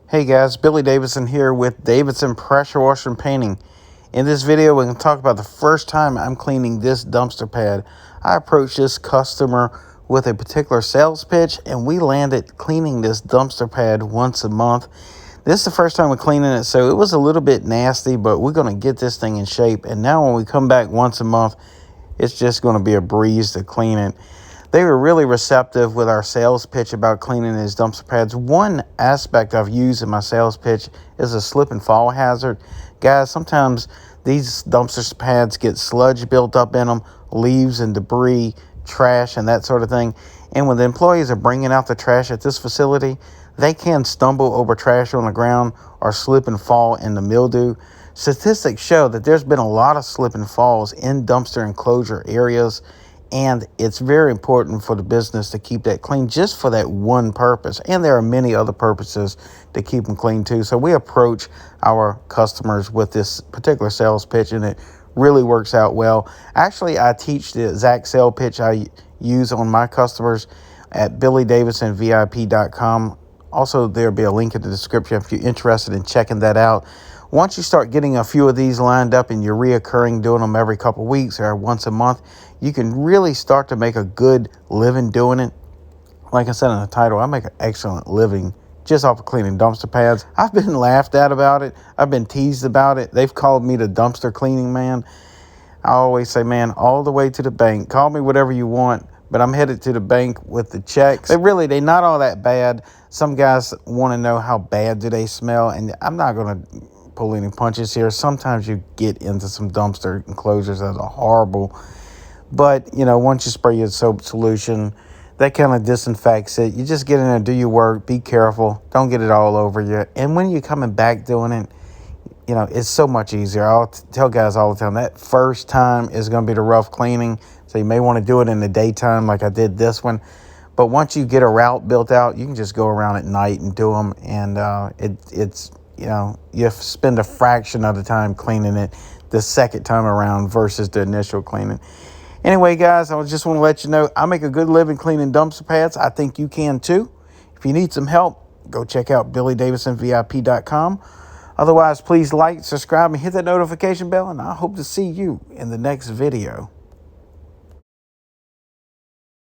Hey guys, Billy Davidson here with Davidson Pressure Washer and Painting. In this video, we're going to talk about the first time I'm cleaning this dumpster pad. I approached this customer with a particular sales pitch, and we landed cleaning this dumpster pad once a month. This is the first time we're cleaning it, so it was a little bit nasty, but we're going to get this thing in shape. And now when we come back once a month, it's just going to be a breeze to clean it. They were really receptive with our sales pitch about cleaning these dumpster pads. One aspect I've used in my sales pitch is a slip and fall hazard. Guys, sometimes these dumpster pads get sludge built up in them, leaves and debris, trash and that sort of thing. And when the employees are bringing out the trash at this facility, they can stumble over trash on the ground or slip and fall in the mildew. Statistics show that there's been a lot of slip and falls in dumpster enclosure areas, and it's very important for the business to keep that clean just for that one purpose. And there are many other purposes to keep them clean too. So we approach our customers with this particular sales pitch, and it really works out well. Actually, I teach the exact sales pitch I use on my customers at BillyDavidsonVIP.com. Also, there'll be a link in the description if you're interested in checking that out. Once you start getting a few of these lined up and you're reoccurring, doing them every couple of weeks or once a month, you can really start to make a good living doing it. Like I said in the title, I make an excellent living just off of cleaning dumpster pads. I've been laughed at about it. I've been teased about it. They've called me the dumpster cleaning man. I always say, man, all the way to the bank. Call me whatever you want, but I'm headed to the bank with the checks. They're not all that bad. Some guys want to know how bad do they smell, and I'm not going to pull any punches here. Sometimes you get into some dumpster enclosures that are horrible, but once you spray your soap solution, that kind of disinfects it. You just get in there, do your work, be careful, don't get it all over you. And when you're coming back doing it, it's so much easier. I'll tell guys all the time, that first time is going to be the rough cleaning, so you may want to do it in the daytime like I did this one. But once you get a route built out, you can just go around at night and do them, and you spend a fraction of the time cleaning it the second time around versus the initial cleaning. Anyway, guys, I just want to let you know I make a good living cleaning dumpster pads. I think you can too. If you need some help, go check out BillyDavidsonVIP.com. Otherwise, please like, subscribe, and hit that notification bell, and I hope to see you in the next video.